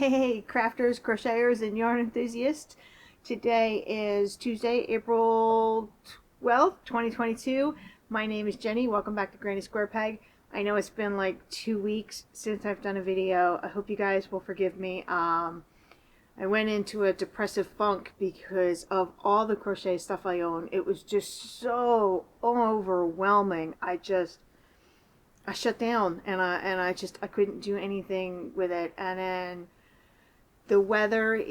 Hey, crafters, crocheters, and yarn enthusiasts. Today is Tuesday, April 12th, 2022. My name is Jenny. Welcome back to Granny Square Peg. I know it's been like 2 weeks since I've done a video. I hope you guys will forgive me. I went into a depressive funk because of all the crochet stuff I own. It was just so overwhelming. I shut down and I couldn't do anything with it. And then the weather,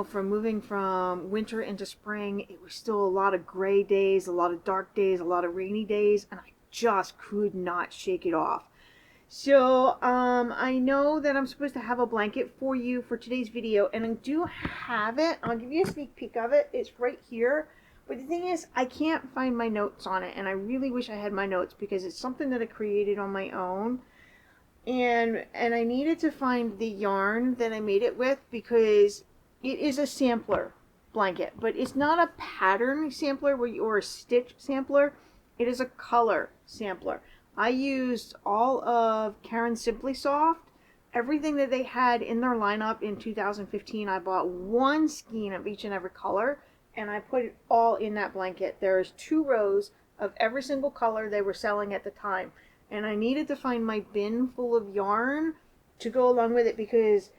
from moving from winter into spring, it was still a lot of gray days, a lot of dark days, a lot of rainy days, and I just could not shake it off. So I know that I'm supposed to have a blanket for you for today's video, and I do have it. I'll give you a sneak peek of it. It's right here. But the thing is, I can't find my notes on it, and I really wish I had my notes because it's something that I created on my own. And I needed to find the yarn that I made it with because it is a sampler blanket, but it's not a pattern sampler or a stitch sampler. It is a color sampler. I used all of Caron Simply Soft. Everything that they had in their lineup in 2015, I bought one skein of each and every color, and I put it all in that blanket. There's 2 rows of every single color they were selling at the time. And I needed to find my bin full of yarn to go along with it because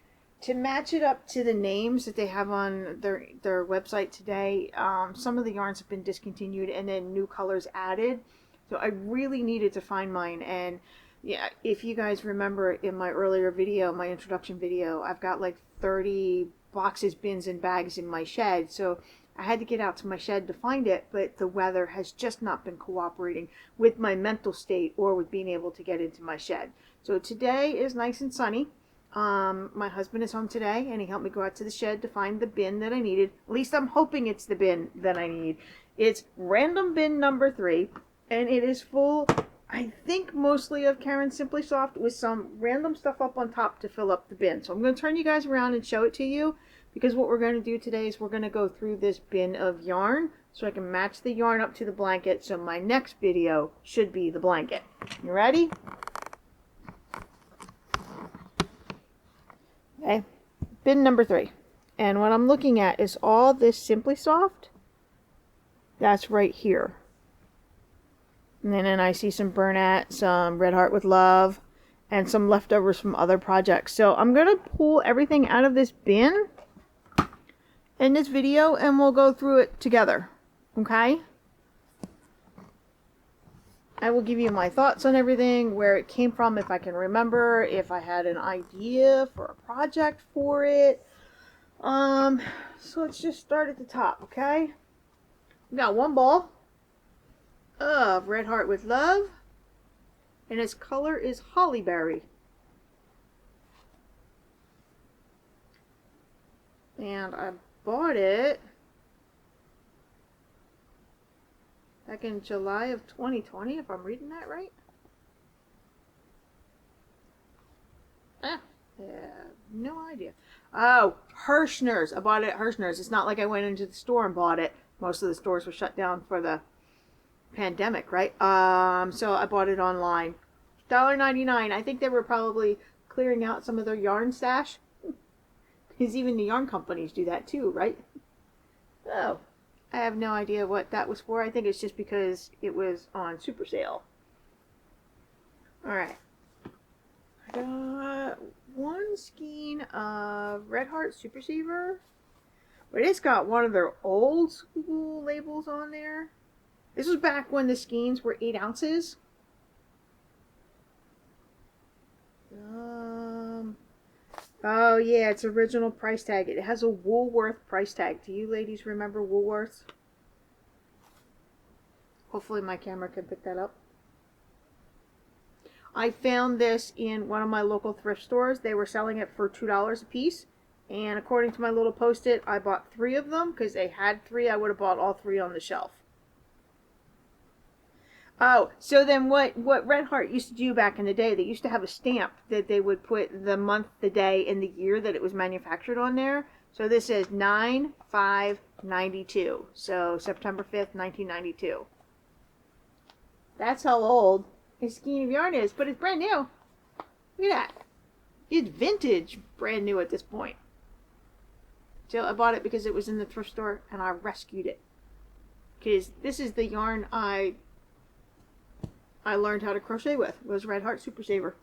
to match it up to the names that they have on their website today, some of the yarns have been discontinued and then new colors added. So I really needed to find mine. And yeah, if you guys remember in my earlier video, my introduction video, I've got like 30 boxes, bins, and bags in my shed. So I had to get out to my shed to find it, but the weather has just not been cooperating with my mental state or with being able to get into my shed. So today is nice and sunny. My husband is home today, and he helped me go out to the shed to find the bin that I needed. At least I'm hoping it's the bin that I need. It's random bin number 3, and it is full, I think, mostly of Caron Simply Soft with some random stuff up on top to fill up the bin. So I'm going to turn you guys around and show it to you. Because what we're going to do today is we're going to go through this bin of yarn so I can match the yarn up to the blanket. So my next video should be the blanket. You ready? Okay, bin number 3. And what I'm looking at is all this Simply Soft. That's right here. And then I see some Burnett, some Red Heart with Love, and some leftovers from other projects. So I'm going to pull everything out of this bin in this video and we'll go through it together. Okay? I will give you my thoughts on everything, where it came from, if I can remember, if I had an idea for a project for it. So let's just start at the top, okay? We got one ball of Red Heart with Love, and its color is Hollyberry. And I bought it back in July of 2020, if I'm reading that right. Yeah, no idea. Oh, Hirschner's. I bought it at Hirschner's. It's not like I went into the store and bought it. Most of the stores were shut down for the pandemic, right? So I bought it online. $1.99. I think they were probably clearing out some of their yarn stash. Because even the yarn companies do that too, right? Oh, I have no idea what that was for. I think it's just because it was on super sale. Alright. I got one skein of Red Heart Super Saver. But it's got one of their old school labels on there. This was back when the skeins were 8 ounces. Oh yeah, it's original price tag. It has a Woolworth price tag. Do you ladies remember Woolworths? Hopefully my camera can pick that up. I found this in one of my local thrift stores. They were selling it for $2 a piece. And according to my little post-it, I bought 3 of them because they had 3. I would have bought all 3 on the shelf. Oh, so then what Red Heart used to do back in the day, they used to have a stamp that they would put the month, the day, and the year that it was manufactured on there. So this is 9/5/92. So September 5th, 1992. That's how old a skein of yarn is, but it's brand new. Look at that. It's vintage, brand new at this point. So I bought it because it was in the thrift store and I rescued it. Because this is the yarn I learned how to crochet with, was Red Heart Super Saver.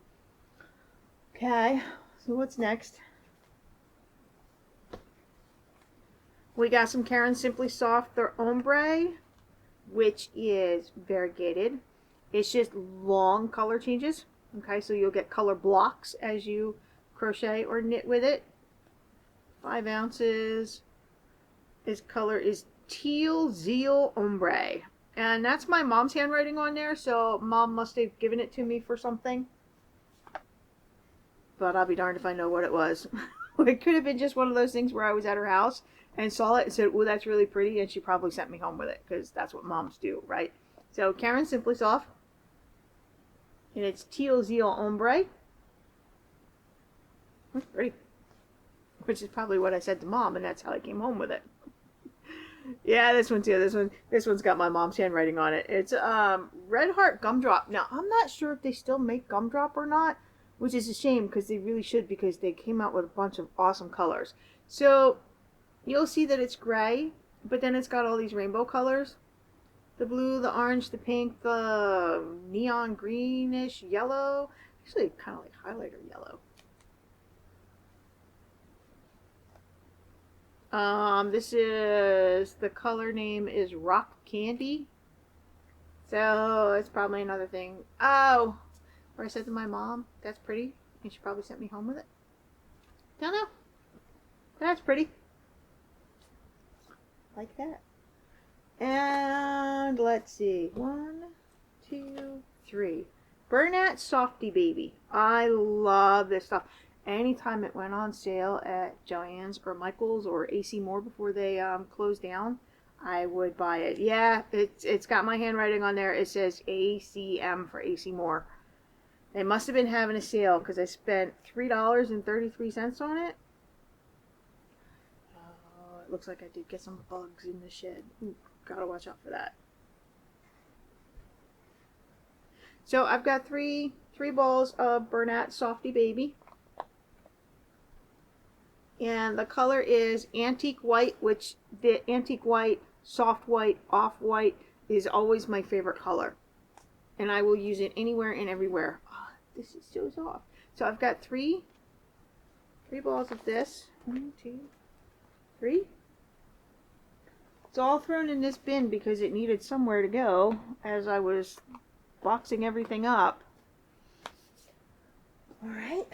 Okay, so what's next? We got some Caron Simply Soft, their ombre, which is variegated. It's just long color changes. Okay, so you'll get color blocks as you crochet or knit with it. 5 ounces. This color is Teal Zeal Ombre. And that's my mom's handwriting on there, so mom must have given it to me for something. But I'll be darned if I know what it was. It could have been just one of those things where I was at her house and saw it and said, "Oh, that's really pretty," and she probably sent me home with it, because that's what moms do, right? So Caron Simply Soft, and it's Teal Zeal Ombre. That's pretty. Which is probably what I said to mom, and that's how I came home with it. Yeah, this one too. This one's got my mom's handwriting on it. It's Red Heart Gumdrop. Now I'm not sure if they still make Gumdrop or not, which is a shame because they really should, because they came out with a bunch of awesome colors. So you'll see that it's gray, but then it's got all these rainbow colors. The blue, the orange, the pink, the neon greenish yellow. Actually, kind of like highlighter yellow. This is, the color name is Rock Candy. So it's probably another thing. Oh, where I said to my mom, that's pretty, and she probably sent me home with it. Don't know. That's pretty. Like that. And let's see. 1, 2, 3. Bernat Softy Baby. I love this stuff. Anytime it went on sale at Joann's or Michael's or AC Moore before they closed down, I would buy it. Yeah, it's got my handwriting on there. It says ACM for AC Moore. They must have been having a sale because I spent $3.33 on it. Oh, it looks like I did get some bugs in the shed. Ooh, gotta watch out for that. So I've got three balls of Bernat Softy Baby. And the color is antique white, which the antique white, soft white, off white is always my favorite color. And I will use it anywhere and everywhere. Oh, this is so soft. So I've got three balls of this. 1, 2, 3. It's all thrown in this bin because it needed somewhere to go as I was boxing everything up. All right.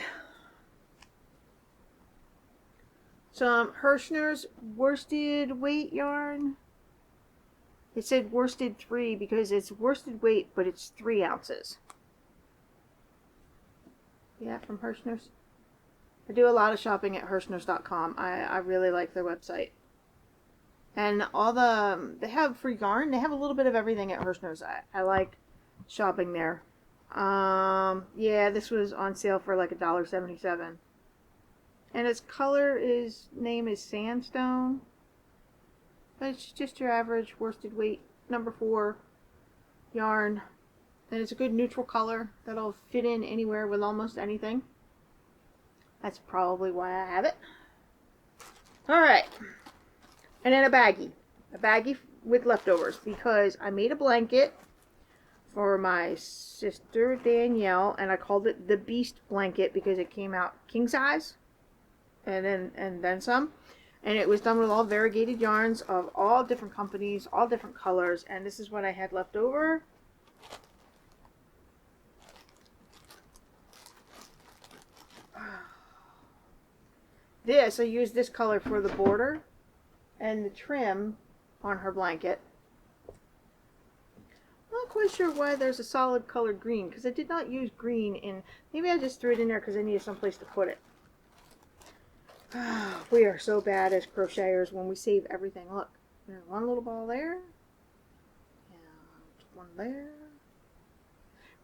Some Hirschner's worsted weight yarn. It said worsted 3 because it's worsted weight, but it's 3 ounces. Yeah, from Hirschner's. I do a lot of shopping at Hirschners.com. I really like their website. And all they have for yarn, they have a little bit of everything at Hirschner's. I like shopping there. Yeah, this was on sale for like $1.77. And its name is Sandstone. But it's just your average worsted weight number 4 yarn. And it's a good neutral color that'll fit in anywhere with almost anything. That's probably why I have it. Alright. And then a baggie. A baggie with leftovers, because I made a blanket for my sister Danielle, and I called it the Beast Blanket because it came out king size. And then some, and it was done with all variegated yarns of all different companies, all different colors, and this is what I had left over. I used this color for the border and the trim on her blanket. I'm not quite sure why there's a solid colored green, because I did not use green in, maybe I just threw it in there because I needed someplace to put it. We are so bad as crocheters when we save everything. Look, there's one little ball there, and one there,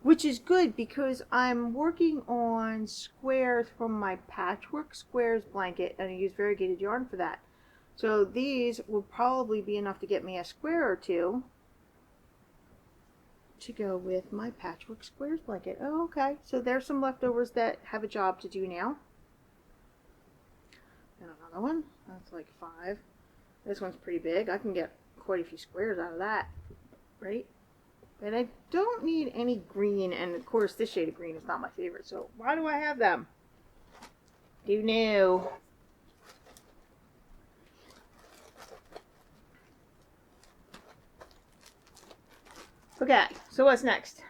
which is good because I'm working on squares from my Patchwork Squares blanket, and I use variegated yarn for that. So these will probably be enough to get me a square or two to go with my patchwork squares blanket. Oh, okay. So there's some leftovers that have a job to do now. And another one. That's like 5. This one's pretty big. I can get quite a few squares out of that, right? But I don't need any green, and of course this shade of green is not my favorite, so why do I have them? Who knew? Okay, so what's next?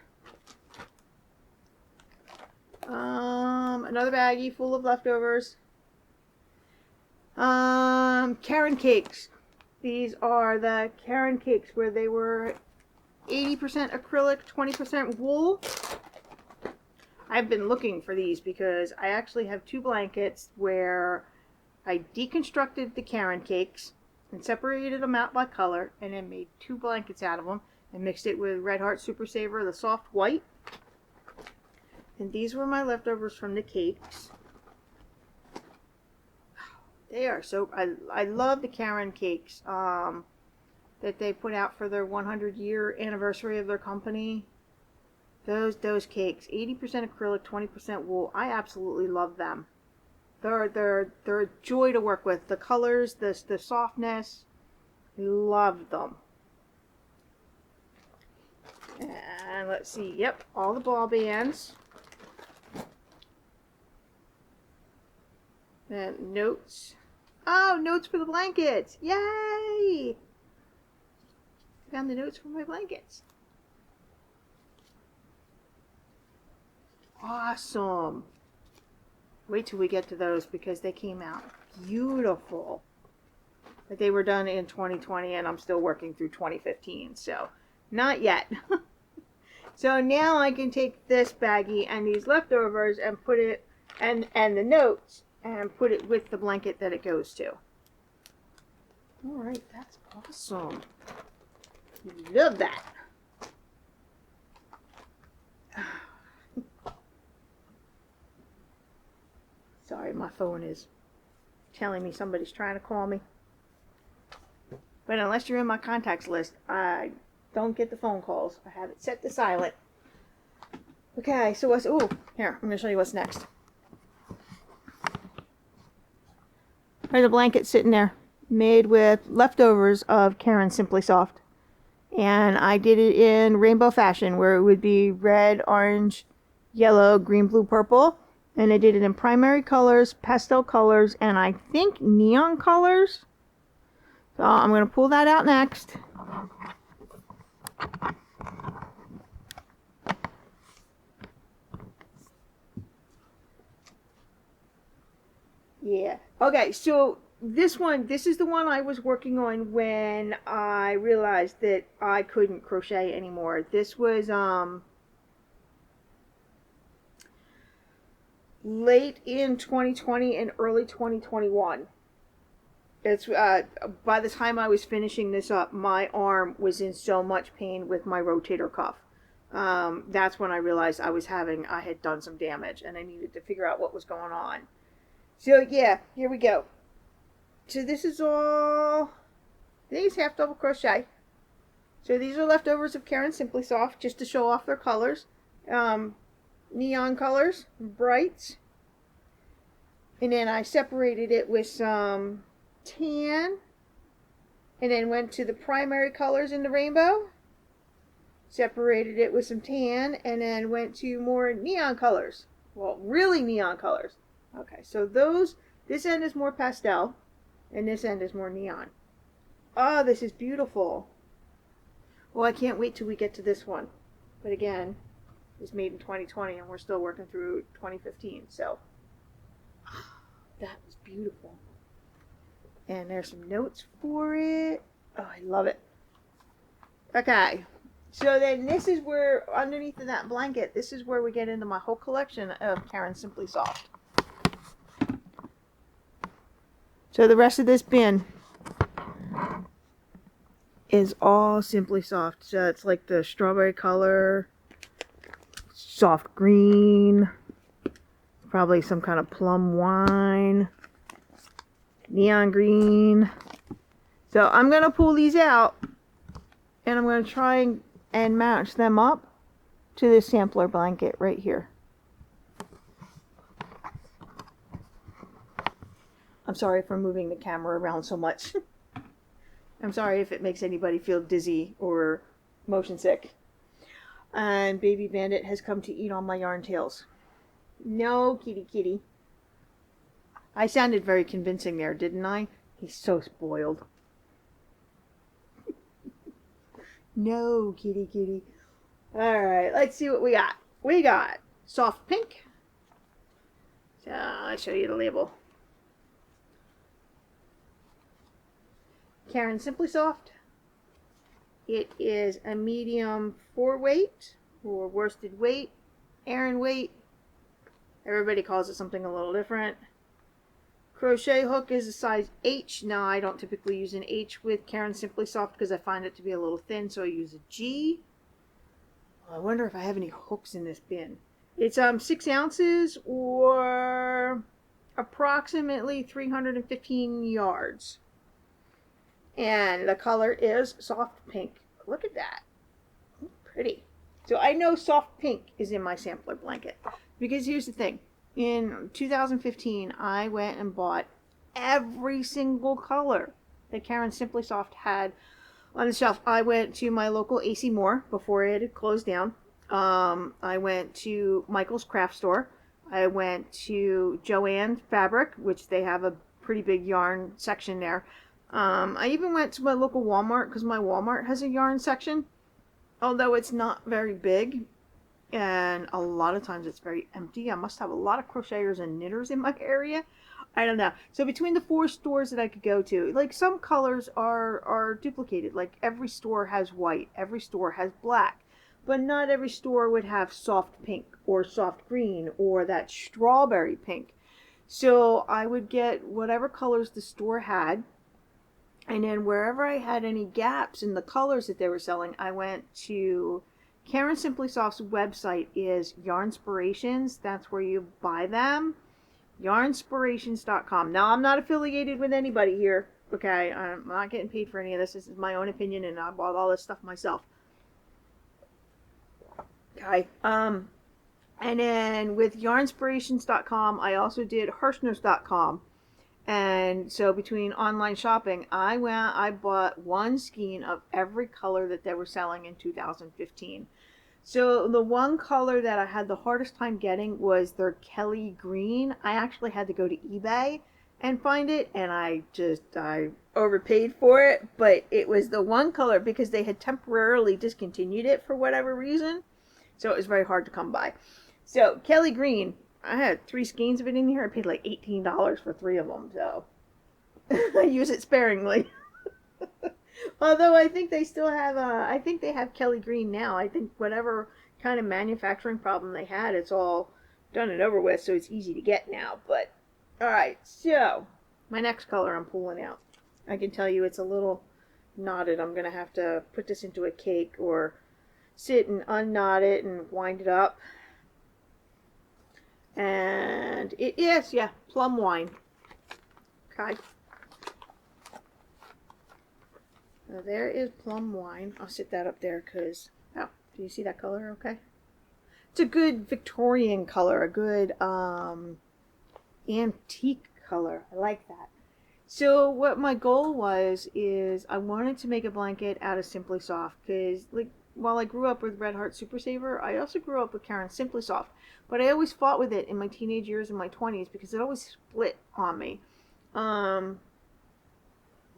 Another baggie full of leftovers. Caron cakes. These are the Caron cakes where they were 80% acrylic, 20% wool. I've been looking for these because I actually have 2 blankets where I deconstructed the Caron cakes and separated them out by color and then made 2 blankets out of them and mixed it with Red Heart Super Saver, the soft white. And these were my leftovers from the cakes. They are so, I love the Caron cakes that they put out for their 100-year anniversary of their company. Those cakes, 80% acrylic, 20% wool. I absolutely love them. They're a joy to work with. The colors, the softness, love them. And let's see, yep, all the ball bands. And notes. Oh, notes for the blankets. Yay! Found the notes for my blankets. Awesome. Wait till we get to those because they came out beautiful. But they were done in 2020 and I'm still working through 2015, so not yet. So now I can take this baggie and these leftovers and put it, and the notes, and put it with the blanket that it goes to. Alright, that's awesome. Love that. Sorry, my phone is telling me somebody's trying to call me. But unless you're in my contacts list, I don't get the phone calls. I have it set to silent. Okay, so what's... Ooh, here, I'm going to show you what's next. There's a blanket sitting there, made with leftovers of Caron Simply Soft. And I did it in rainbow fashion, where it would be red, orange, yellow, green, blue, purple. And I did it in primary colors, pastel colors, and I think neon colors. So I'm going to pull that out next. Yeah. Okay, so this is the one I was working on when I realized that I couldn't crochet anymore. This was late in 2020 and early 2021. It's by the time I was finishing this up, my arm was in so much pain with my rotator cuff. That's when I realized I had done some damage and I needed to figure out what was going on. So yeah, here we go. So this is all, I think it's half double crochet. So these are leftovers of Caron Simply Soft, just to show off their colors. Neon colors, brights. And then I separated it with some tan. And then went to the primary colors in the rainbow. Separated it with some tan. And then went to more neon colors. Well, really neon colors. Okay, so this end is more pastel. And this end is more neon. Oh, this is beautiful. Well, I can't wait till we get to this one. But again, it was made in 2020 and we're still working through 2015. So, that was beautiful. And there's some notes for it. Oh, I love it. Okay. So then this is where, underneath of that blanket, this is where we get into my whole collection of Caron Simply Soft. So the rest of this bin is all Simply Soft. So it's like the strawberry color, soft green, probably some kind of plum wine, neon green. So I'm going to pull these out and I'm going to try and and match them up to this sampler blanket right here. I'm sorry for moving the camera around so much. I'm sorry if it makes anybody feel dizzy or motion sick. And Baby Bandit has come to eat on my yarn tails. No, kitty kitty. I sounded very convincing there, didn't I? He's so spoiled. No, kitty kitty. Alright, let's see what we got. We got soft pink. So I'll show you the label. Caron Simply Soft. It is a medium 4 weight or worsted weight, Aran weight. Everybody calls it something a little different. Crochet hook is a size H. Now I don't typically use an H with Caron Simply Soft because I find it to be a little thin, so I use a G. I wonder if I have any hooks in this bin. It's 6 ounces or approximately 315 yards. And the color is soft pink. Look at that. Pretty. So I know soft pink is in my sampler blanket. Because here's the thing. In 2015, I went and bought every single color that Caron Simply Soft had on the shelf. I went to my local AC Moore before it had closed down. I went to Michael's Craft Store. I went to Joann Fabric, which they have a pretty big yarn section there. I even went to my local Walmart because my Walmart has a yarn section, although it's not very big, and a lot of times it's very empty. I must have a lot of crocheters and knitters in my area. I don't know. So between the 4 stores that I could go to, like some colors are duplicated. Like every store has white, every store has black, but not every store would have soft pink or soft green or that strawberry pink. So I would get whatever colors the store had. And then wherever I had any gaps in the colors that they were selling, I went to Caron Simply Soft's website is Yarnspirations. That's where you buy them. Yarnspirations.com. Now, I'm not affiliated with anybody here. Okay, I'm not getting paid for any of this. This is my own opinion, and I bought all this stuff myself. Okay. And then with Yarnspirations.com, I also did Hirschners.com. And so between online shopping, I bought 1 skein of every color that they were selling in 2015. So the one color that I had the hardest time getting was their Kelly Green. I actually had to go to eBay and find it, and I overpaid for it, but it was the one color because they had temporarily discontinued it for whatever reason. So it was very hard to come by. So Kelly Green, I had 3 skeins of it in here. I paid like $18 for 3 of them, so I use it sparingly. Although I think they still have, I think they have Kelly Green now. I think whatever kind of manufacturing problem they had, it's all done and over with, so it's easy to get now. But, alright, so my next color I'm pulling out. I can tell you it's a little knotted. I'm going to have to put this into a cake or sit and unknot it and wind it up. And it is, yeah, plum wine. Okay. So there is plum wine. I'll sit that up there because, oh, do you see that color okay? It's a good Victorian color, a good antique color. I like that. So what my goal was is I wanted to make a blanket out of Simply Soft because, like, while I grew up with Red Heart Super Saver, I also grew up with Caron Simply Soft. But I always fought with it in my teenage years and my 20s because it always split on me.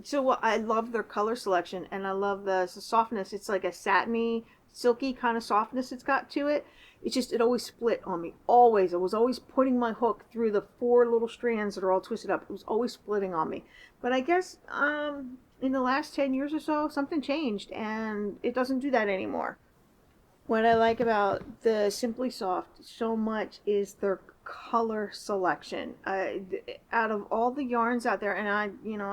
So I love their color selection, and I love the softness. It's like a satiny, silky kind of softness it's got to it. It's just, it always split on me. Always. I was always putting my hook through the 4 little strands that are all twisted up. It was always splitting on me. But I guess in the last 10 years or so, something changed, and it doesn't do that anymore. What I like about the Simply Soft so much is their color selection. Out of all the yarns out there, and I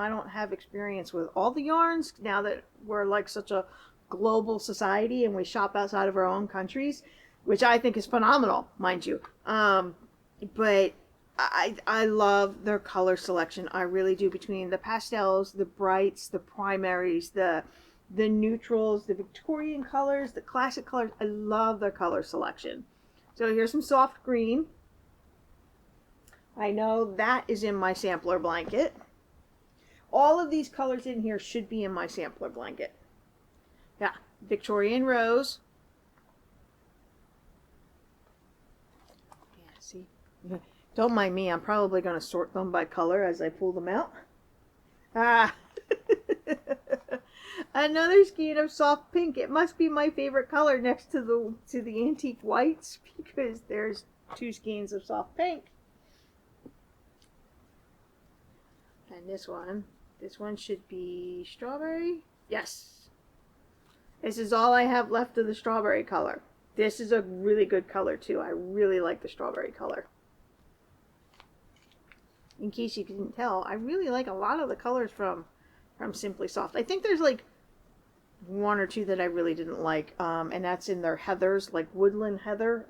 don't have experience with all the yarns now that we're like such a global society and we shop outside of our own countries, which I think is phenomenal, mind you. But I love their color selection. I really do. Between the pastels, the brights, the primaries, the the neutrals, the Victorian colors, the classic colors. I love their color selection. So here's some soft green. I know that is in my sampler blanket. All of these colors in here should be in my sampler blanket. Yeah, Victorian rose. Yeah, see? Don't mind me, I'm probably going to sort them by color as I pull them out. Ah! Another skein of soft pink. It must be my favorite color next to the antique whites because there's 2 skeins of soft pink. And this one should be strawberry. Yes. This is all I have left of the strawberry color. This is a really good color too. I really like the strawberry color. In case you couldn't tell, I really like a lot of the colors from Simply Soft. I think there's like 1 or 2 that I really didn't like, and that's in their heathers, like woodland heather.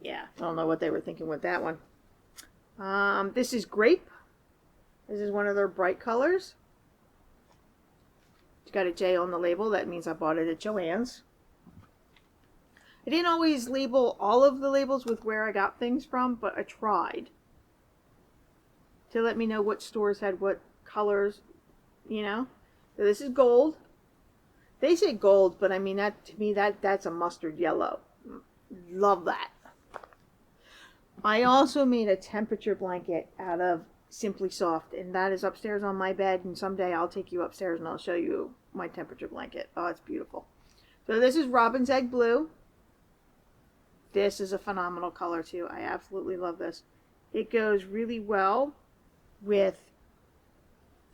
Yeah, I don't know what they were thinking with that one. This is grape. This is one of their bright colors. It's got a J on the label. That means I bought it at Joann's. I didn't always label all of the labels with where I got things from, but I tried to let me know what stores had what colors, you know. So this is gold. They say gold, but I mean, that to me, that's a mustard yellow. Love that. I also made a temperature blanket out of Simply Soft, and that is upstairs on my bed, and someday I'll take you upstairs and I'll show you my temperature blanket. Oh, it's beautiful. So this is Robin's Egg Blue. This is a phenomenal color too. I absolutely love this. It goes really well with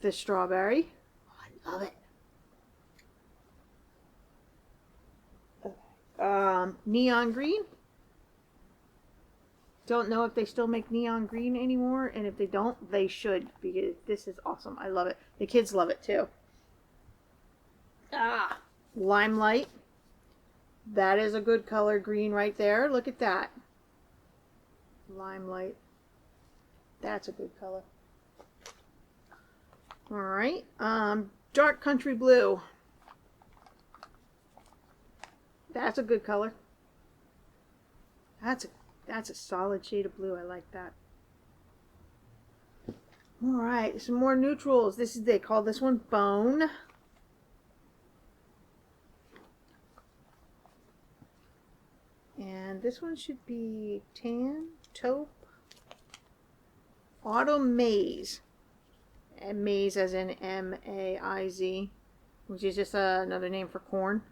the strawberry. Oh, I love it. Neon green. Don't know if they still make neon green anymore, and if they don't, they should, because this is awesome. I love it. The kids love it too. Limelight. That is a good color green right there. Look at that. Limelight. That's a good color. All right. Dark country blue. That's a good color. That's a solid shade of blue. I like that. All right, some more neutrals. They call this one Bone. And this one should be Tan, Taupe, Autumn Maize. And maize as in M-A-I-Z, which is just another name for corn.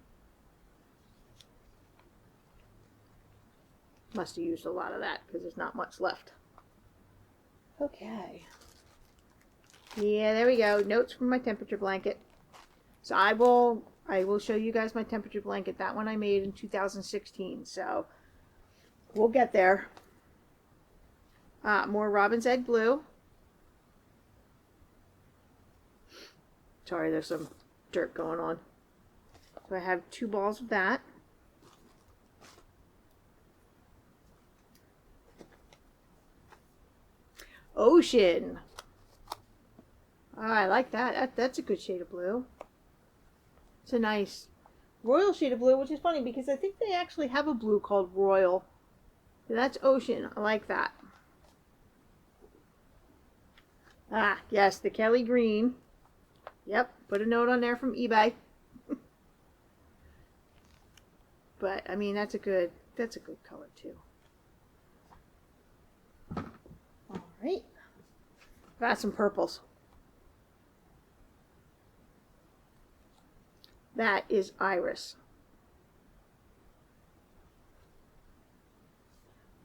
Must have used a lot of that because there's not much left. Okay. Yeah, there we go. Notes from my temperature blanket. So I will show you guys my temperature blanket. That one I made in 2016. So we'll get there. More Robin's Egg Blue. Sorry, there's some dirt going on. So I have 2 balls of that. Ocean. Oh, I like that. That's a good shade of blue. It's a nice royal shade of blue, which is funny because I think they actually have a blue called Royal. So that's Ocean. I like that. Yes, the Kelly Green. Yep, put a note on there from eBay. But I mean, that's a good color too. All right, got some purples. That is Iris.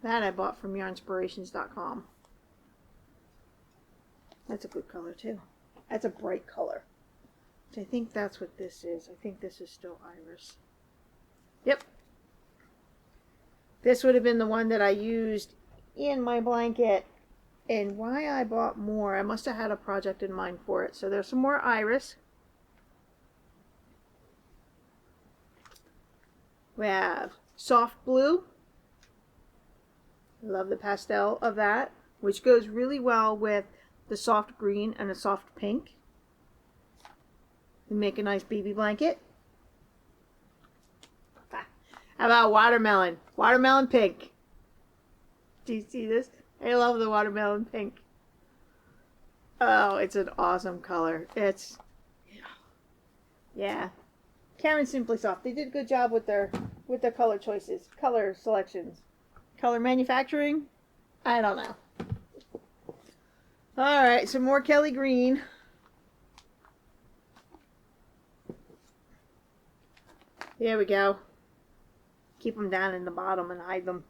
That I bought from yarnspirations.com. That's a good color too. That's a bright color. I think that's what this is. I think this is still Iris. Yep. This would have been the one that I used in my blanket. And why I bought more, I must have had a project in mind for it. So there's some more Iris. We have soft blue. I love the pastel of that, which goes really well with the soft green and the soft pink. and make a nice baby blanket. How about watermelon? Watermelon pink. Do you see this? I love the watermelon pink. Oh, it's an awesome color. It's, yeah. Caron Simply Soft. They did a good job with their color choices, color selections. Color manufacturing? I don't know. Alright, some more Kelly Green. There we go. Keep them down in the bottom and hide them.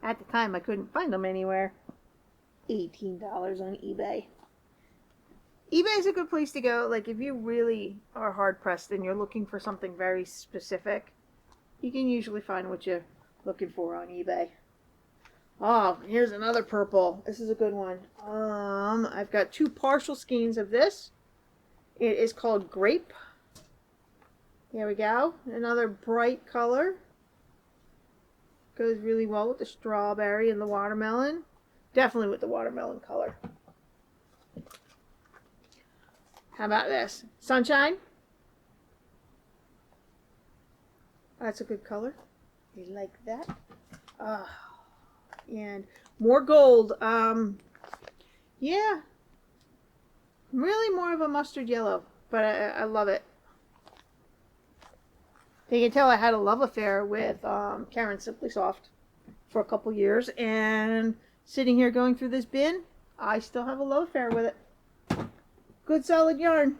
At the time, I couldn't find them anywhere. $18 on eBay. eBay is a good place to go. Like, if you really are hard-pressed and you're looking for something very specific, you can usually find what you're looking for on eBay. Oh, here's another purple. This is a good one. I've got 2 partial skeins of this. It is called Grape. There we go. Another bright color. Goes really well with the strawberry and the watermelon. Definitely with the watermelon color. How about this? Sunshine. That's a good color. You like that? And more gold. Yeah. Really more of a mustard yellow, but I love it. You can tell I had a love affair with Caron Simply Soft for a couple years, and sitting here going through this bin, I still have a love affair with it. Good solid yarn.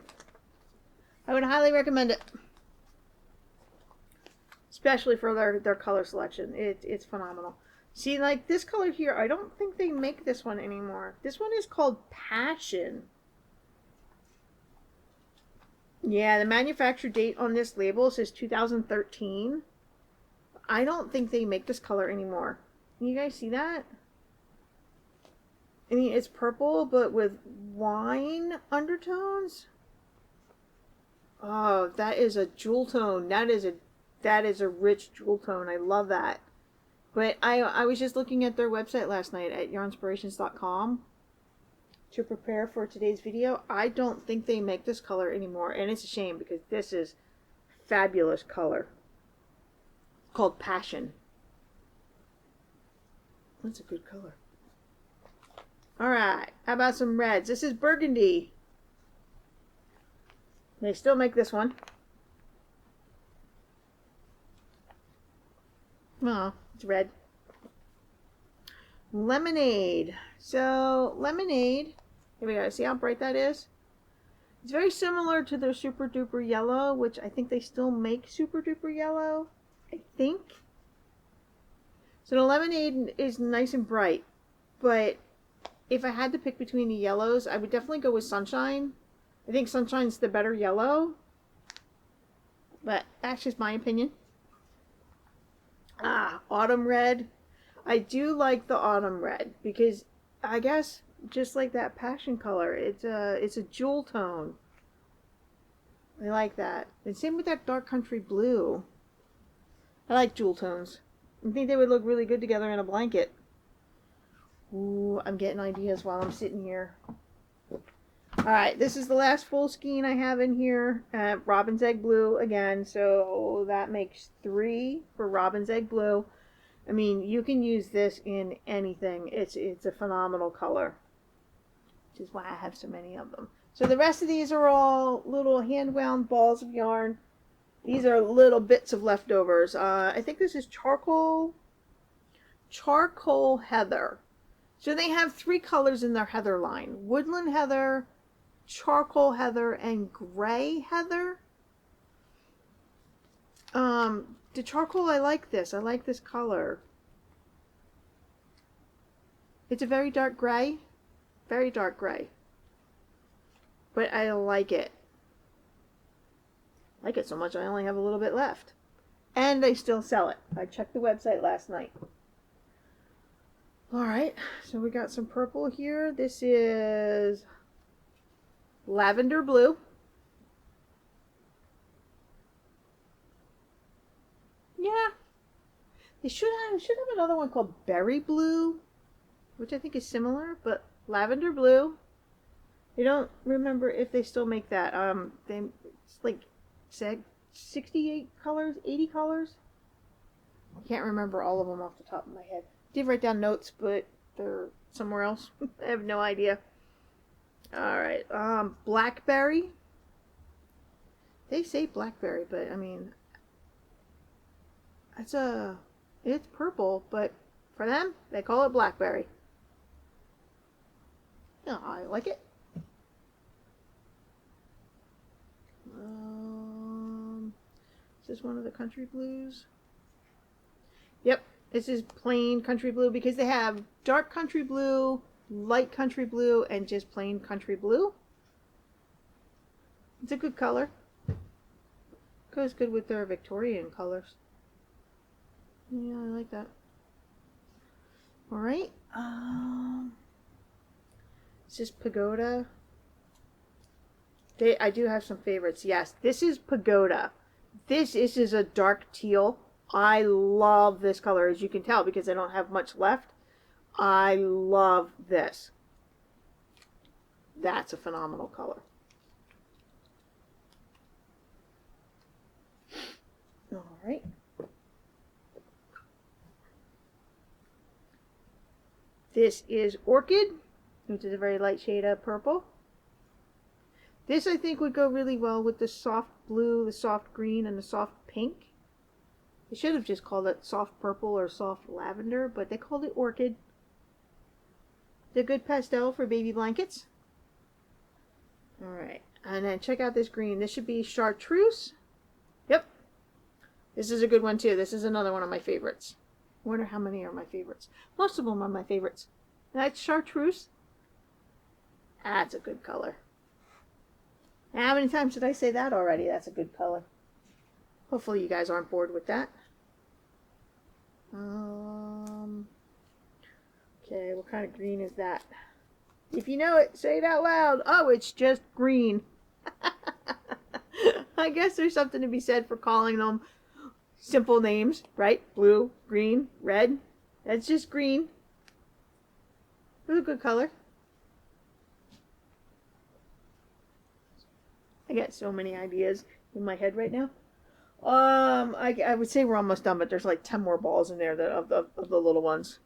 I would highly recommend it. Especially for their color selection. It's phenomenal. See, like this color here, I don't think they make this one anymore. This one is called Passion. Yeah, the manufacture date on this label says 2013. I don't think they make this color anymore. Can you guys see that? I mean, it's purple, but with wine undertones. Oh, that is a jewel tone. That is a rich jewel tone. I love that. But I was just looking at their website last night at yarnspirations.com to prepare for today's video. I don't think they make this color anymore, and it's a shame because this is fabulous color. It's called Passion. That's a good color. Alright, how about some reds? This is Burgundy. They still make this one. Oh, it's red. Lemonade. So, lemonade, here we go. See how bright that is? It's very similar to their Super Duper Yellow, which I think they still make Super Duper Yellow. I think. So the lemonade is nice and bright, but if I had to pick between the yellows, I would definitely go with Sunshine. I think Sunshine's the better yellow, but that's just my opinion. Autumn Red. I do like the Autumn Red because I guess just like that Passion color, it's a jewel tone. I like that. And same with that Dark Country Blue. I like jewel tones. I think they would look really good together in a blanket. Ooh, I'm getting ideas while I'm sitting here. Alright, this is the last full skein I have in here. Robin's Egg Blue again, so that makes 3 for Robin's Egg Blue. I mean, you can use this in anything. It's a phenomenal color, which is why I have so many of them. So the rest of these are all little hand-wound balls of yarn. These are little bits of leftovers. I think this is charcoal heather. So they have 3 colors in their heather line: woodland heather, charcoal heather, and gray heather. The charcoal, I like this. I like this color. It's a very dark gray. Very dark gray. But I like it. I like it so much I only have a little bit left. And they still sell it. I checked the website last night. Alright, so we got some purple here. This is lavender blue. Yeah. They should have another one called berry blue, which I think is similar, but lavender blue. I don't remember if they still make that. It's like 68 colors, 80 colors. I can't remember all of them off the top of my head. I did write down notes, but they're somewhere else. I have no idea. All right, blackberry. They say blackberry, but I mean, it's purple, but for them, they call it blackberry. Yeah, I like it. Is this one of the country blues? Yep, this is plain country blue because they have dark country blue, light country blue, and just plain country blue. It's a good color. Goes good with their Victorian colors. Yeah, I like that. All right. Is this Pagoda? I do have some favorites. Yes, this is Pagoda. This is a dark teal. I love this color, as you can tell, because I don't have much left. I love this. That's a phenomenal color. All right. This is Orchid, which is a very light shade of purple. This, I think, would go really well with the soft blue, the soft green, and the soft pink. They should have just called it soft purple or soft lavender, but they called it Orchid. It's a good pastel for baby blankets. Alright, and then check out this green. This should be Chartreuse. Yep. This is a good one, too. This is another one of my favorites. I wonder how many are my favorites. Most of them are my favorites. That's Chartreuse. That's a good color. How many times did I say that already? That's a good color. Hopefully you guys aren't bored with that. Okay, what kind of green is that? If you know it, say it out loud. Oh, it's just green. I guess there's something to be said for calling them simple names, right? Blue, green, red. That's just green. It's a good color. I got so many ideas in my head right now. I would say we're almost done, but there's like 10 more balls in there of the little ones.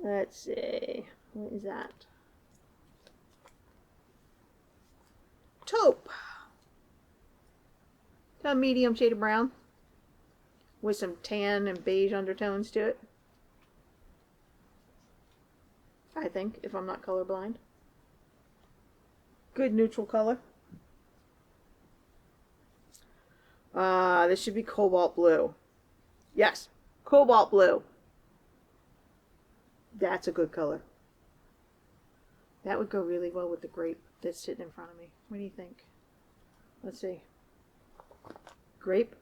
Let's see. What is that? Taupe. A medium shade of brown with some tan and beige undertones to it. I think, if I'm not colorblind. Good neutral color. This should be cobalt blue. Yes, cobalt blue. That's a good color. That would go really well with the grape that's sitting in front of me. What do you think? Let's see. Grape,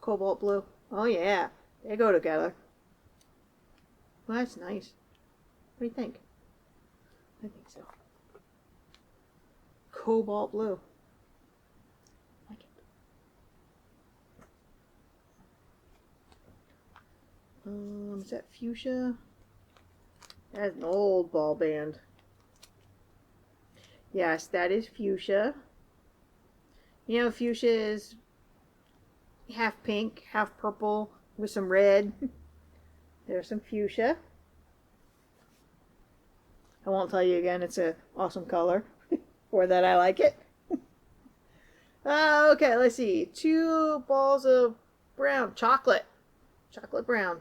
cobalt blue. Oh yeah, they go together. Well, that's nice. What do you think? I think so. Cobalt blue. Like it. Is that fuchsia? That's an old ball band. Yes, that is fuchsia. You know, fuchsia is half pink, half purple with some red. There's some fuchsia. I won't tell you again, it's an awesome color. For that, I like it. Okay, let's see. 2 balls of brown. Chocolate. Chocolate brown.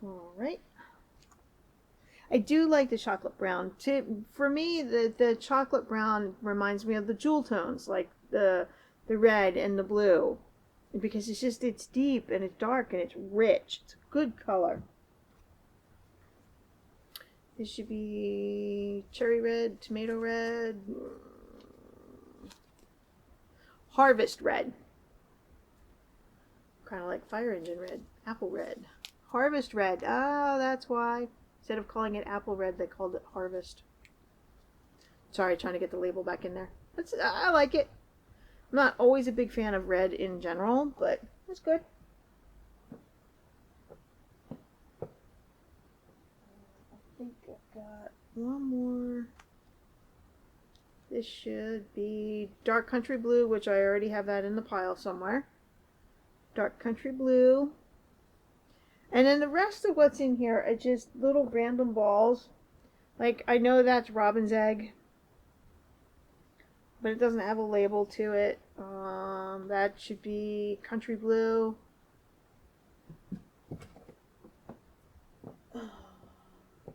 Alright. I do like the chocolate brown. For me, the chocolate brown reminds me of the jewel tones, like the red and the blue. Because it's deep and it's dark and it's rich. It's a good color. This should be cherry red, tomato red, harvest red. Kind of like fire engine red, apple red. Harvest red. Oh, that's why. Instead of calling it apple red, they called it harvest. Sorry, trying to get the label back in there. I like it. I'm not always a big fan of red in general, but it's good. got one more. This should be Dark Country Blue, which I already have that in the pile somewhere. Dark Country Blue. And then the rest of what's in here are just little random balls. Like, I know that's robin's egg, but it doesn't have a label to it. That should be Country Blue.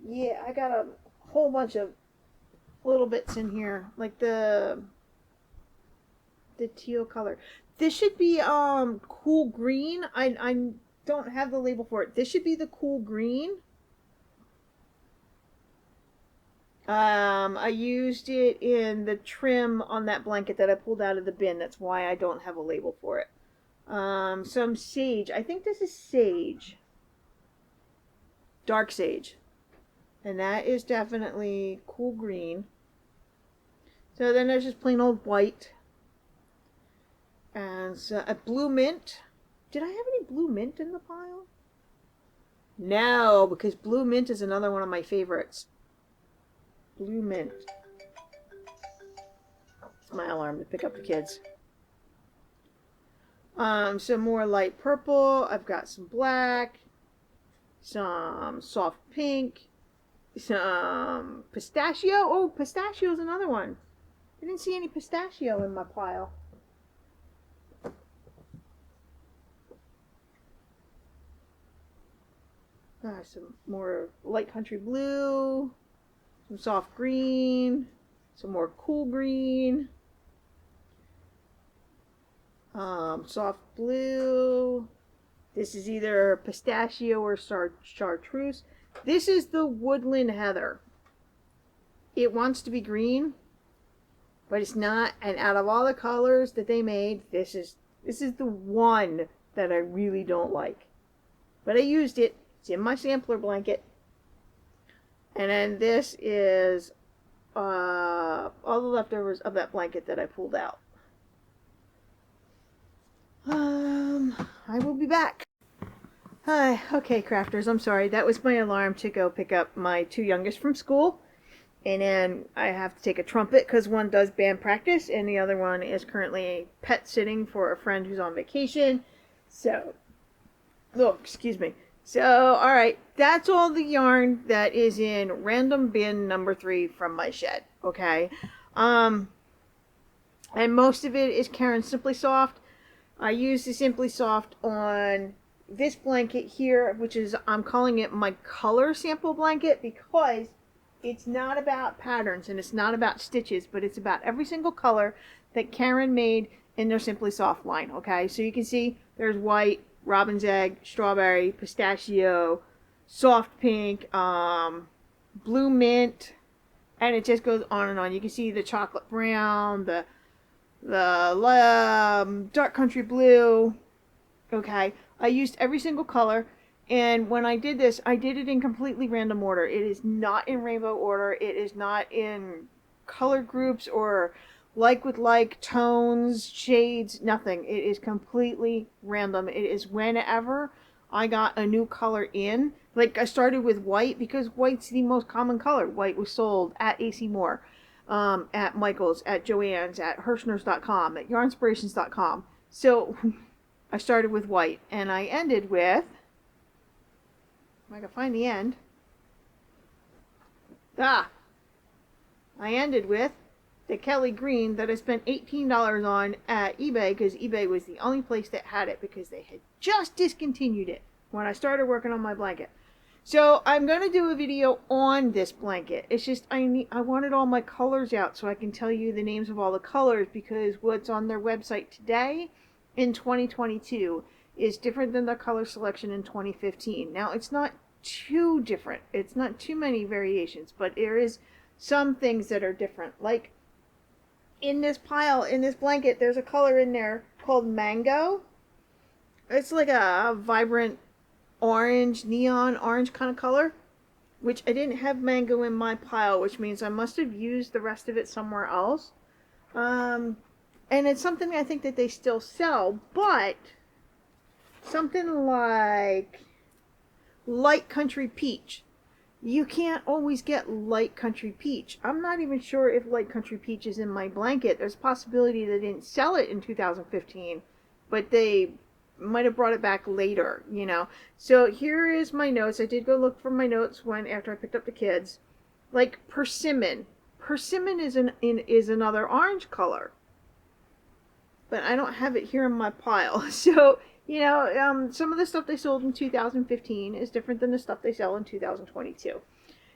Yeah, I got a whole bunch of little bits in here, like the teal color. This should be cool green. I don't have the label for it. This should be the cool green. I used it in the trim on that blanket that I pulled out of the bin. That's why I don't have a label for it. Some sage. I think this is sage. Dark sage. And that is definitely cool green. So then there's just plain old white. And a blue mint. Did I have any blue mint in the pile? No, because blue mint is another one of my favorites. Blue mint. It's my alarm to pick up the kids. Some more light purple. I've got some black. Some soft pink. Some pistachio. Oh, pistachio is another one. I didn't see any pistachio in my pile. Some more light country blue. Some soft green. Some more cool green. Soft blue. This is either pistachio or chartreuse. This is the woodland heather. It wants to be green, but it's not. And out of all the colors that they made, this is the one that I really don't like. But I used it. It's in my sampler blanket. And then this is all the leftovers of that blanket that I pulled out. I will be back. Hi, okay, crafters, I'm sorry. That was my alarm to go pick up my two youngest from school. And then I have to take a trumpet because one does band practice and the other one is currently pet sitting for a friend who's on vacation. So, oh, excuse me. So, alright, that's all the yarn that is in random bin number 3 from my shed, okay? And most of it is Caron Simply Soft. I use the Simply Soft on this blanket here, which is, I'm calling it my color sample blanket because it's not about patterns and it's not about stitches, but it's about every single color that Caron made in their Simply Soft line, okay? So you can see there's white, robin's egg, strawberry, pistachio, soft pink, blue mint, and it just goes on and on. You can see the chocolate brown, the dark country blue. Okay, I used every single color, and when I did this, I did it in completely random order. It is not in rainbow order. It is not in color groups or like with like, tones, shades, nothing. It is completely random. It is whenever I got a new color in. Like, I started with white because white's the most common color. White was sold at AC Moore, at Michael's, at Joann's, at Hirschner's.com, at Yarnspirations.com. So I started with white, and I ended with, if I can find the end, I ended with the Kelly Green that I spent $18 on at eBay because eBay was the only place that had it because they had just discontinued it when I started working on my blanket. So I'm going to do a video on this blanket. It's just I wanted all my colors out so I can tell you the names of all the colors because what's on their website today in 2022 is different than the color selection in 2015. Now, it's not too different. It's not too many variations, but there is some things that are different. Like in this pile, in this blanket, there's a color in there called Mango. It's like a vibrant orange, neon orange kind of color, which I didn't have mango in my pile, which means I must have used the rest of it somewhere else. And it's something I think that they still sell, but something like Light Country Peach. you can't always get light country peach. I'm not even sure if light country peach is in my blanket. There's a possibility they didn't sell it in 2015, but they might have brought it back later, you know. So here is my notes. I did go look for my notes when after I picked up the kids. Like persimmon. Persimmon is another orange color, but I don't have it here in my pile. So you know, some of the stuff they sold in 2015 is different than the stuff they sell in 2022.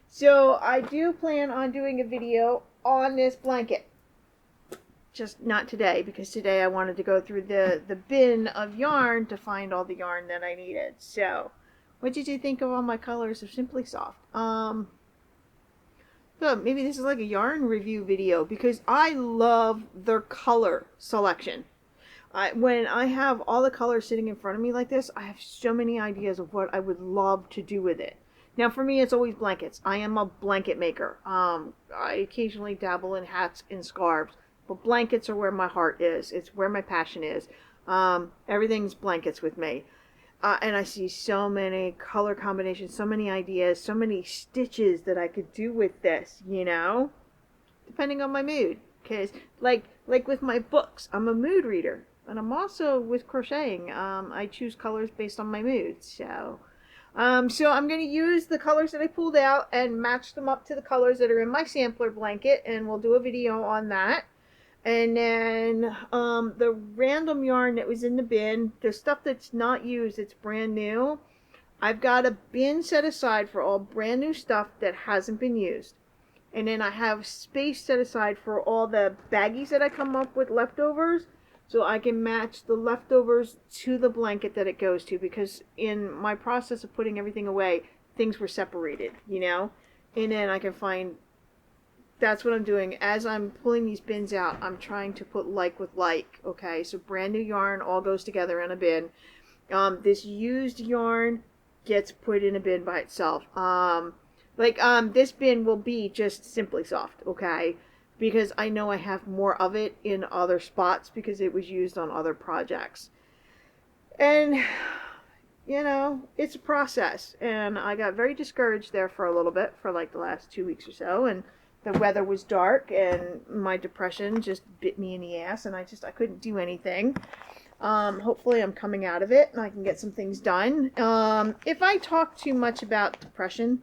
So I do plan on doing a video on this blanket. Just not today, because today I wanted to go through the bin of yarn to find all the yarn that I needed. So, what did you think of all my colors of Simply Soft? So maybe this is like a yarn review video, because I love their color selection. When I have all the colors sitting in front of me like this, I have so many ideas of what I would love to do with it. Now, for me, it's always blankets. I am a blanket maker. I occasionally dabble in hats and scarves, but blankets are where my heart is. It's where my passion is. Everything's blankets with me. And I see so many color combinations, so many ideas, so many stitches that I could do with this, you know, depending on my mood. Because, like with my books, I'm a mood reader. And I'm also with crocheting. I choose colors based on my mood. So I'm going to use the colors that I pulled out and match them up to the colors that are in my sampler blanket. And we'll do a video on that. And then the random yarn that was in the bin, the stuff that's not used, it's brand new. I've got a bin set aside for all brand new stuff that hasn't been used. And then I have space set aside for all the baggies that I come up with leftovers, so I can match the leftovers to the blanket that it goes to, because in my process of putting everything away, things were separated, you know? And then I can find, that's what I'm doing. As I'm pulling these bins out, I'm trying to put like with like, okay? So brand new yarn all goes together in a bin. This used yarn gets put in a bin by itself. This bin will be just Simply Soft, okay? Because I know I have more of it in other spots because it was used on other projects. And, you know, it's a process. And I got very discouraged there for a little bit, for like the last 2 weeks or so. And the weather was dark and my depression just bit me in the ass and I couldn't do anything. Hopefully I'm coming out of it and I can get some things done. If I talk too much about depression,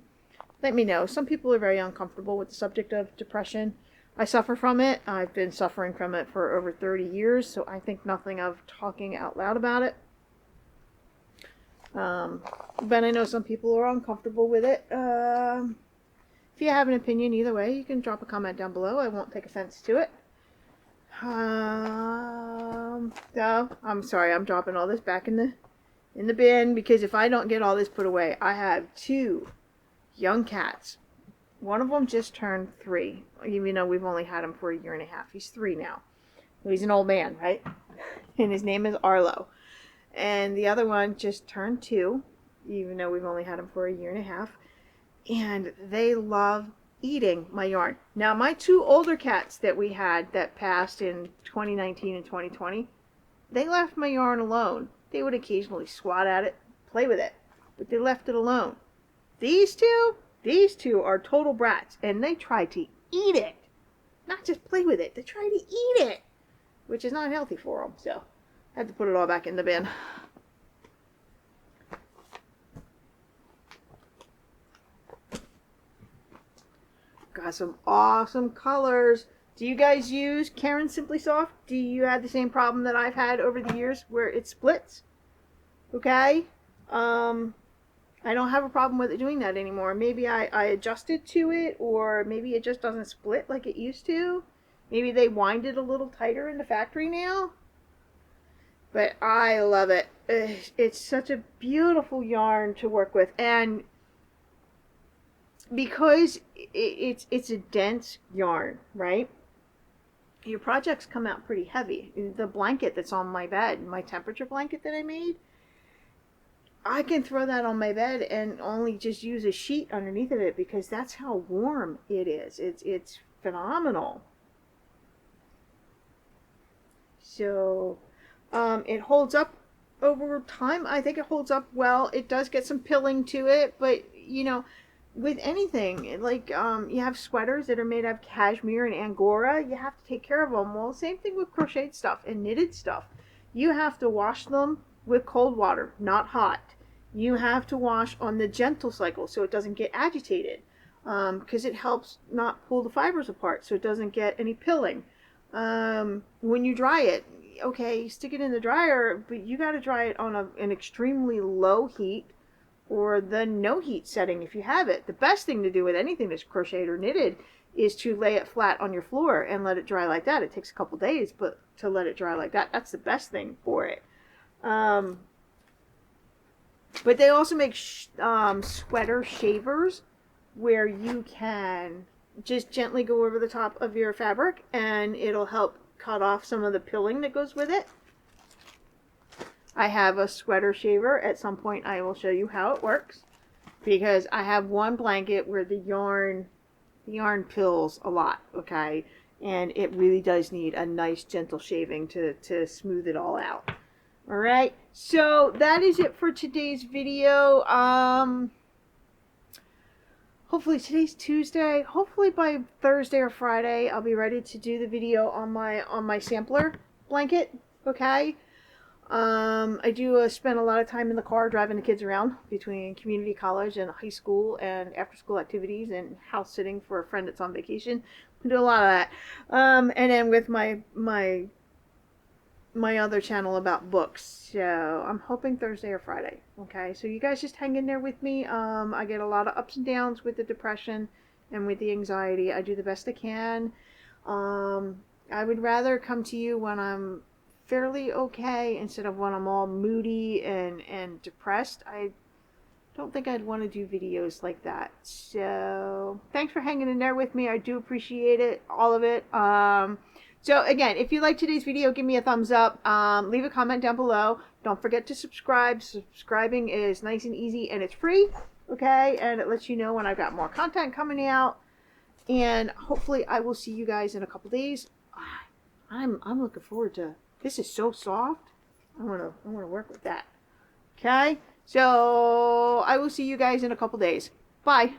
let me know. Some people are very uncomfortable with the subject of depression. I suffer from it. I've been suffering from it for over 30 years, so I think nothing of talking out loud about it. But I know some people are uncomfortable with it. If you have an opinion either way, you can drop a comment down below. I won't take offense to it. So, I'm sorry, I'm dropping all this back in the bin, because if I don't get all this put away, I have 2 young cats. One of them just turned 3, even though we've only had him for a year and a half. He's 3 now. He's an old man, right? And his name is Arlo. And the other one just turned 2, even though we've only had him for a year and a half. And they love eating my yarn. Now, my 2 older cats that we had that passed in 2019 and 2020, they left my yarn alone. They would occasionally swat at it, play with it, but they left it alone. These two are total brats, and they try to eat it. Not just play with it, they try to eat it, which is not healthy for them, so I had to put it all back in the bin. Got some awesome colors. Do you guys use Caron Simply Soft? Do you have the same problem that I've had over the years where it splits? Okay? I don't have a problem with it doing that anymore. Maybe I adjusted to it, or maybe it just doesn't split like it used to. Maybe they wind it a little tighter in the factory now. But I love it. It's such a beautiful yarn to work with. And because it's a dense yarn, right? Your projects come out pretty heavy. The blanket that's on my bed, my temperature blanket that I made, I can throw that on my bed and only just use a sheet underneath of it because that's how warm it is. It's phenomenal. So it holds up over time. I think it holds up well. It does get some pilling to it, but you know, with anything, like you have sweaters that are made out of cashmere and angora, you have to take care of them. Well, same thing with crocheted stuff and knitted stuff. You have to wash them with cold water, not hot. You have to wash on the gentle cycle so it doesn't get agitated, because it helps not pull the fibers apart so it doesn't get any pilling. When you dry it, okay, stick it in the dryer, but you got to dry it on an extremely low heat or the no heat setting if you have it. The best thing to do with anything that's crocheted or knitted is to lay it flat on your floor and let it dry like that. It takes a couple days, but to let it dry like that, that's the best thing for it. But they also make sweater shavers where you can just gently go over the top of your fabric and it'll help cut off some of the pilling that goes with it. I have a sweater shaver. At some point I will show you how it works, because I have one blanket where the yarn pills a lot, okay? And it really does need a nice gentle shaving to smooth it all out. All right, so that is it for today's video. Hopefully today's Tuesday. Hopefully by Thursday or Friday I'll be ready to do the video on my sampler blanket, okay? I do spend a lot of time in the car driving the kids around between community college and high school and after school activities and house sitting for a friend that's on vacation. I do a lot of that. And then with my other channel about books. So I'm hoping Thursday or Friday. Okay, so you guys just hang in there with me. I get a lot of ups and downs with the depression and with the anxiety. I do the best I can. I would rather come to you when I'm fairly okay instead of when I'm all moody and depressed. I don't think I'd want to do videos like that. So thanks for hanging in there with me. I do appreciate it, all of it. So again, if you like today's video, give me a thumbs up. Leave a comment down below. Don't forget to subscribe. Subscribing is nice and easy and it's free. Okay, and it lets you know when I've got more content coming out. And hopefully I will see you guys in a couple days. I'm looking forward to. This is so soft. I wanna work with that. Okay, so I will see you guys in a couple days. Bye.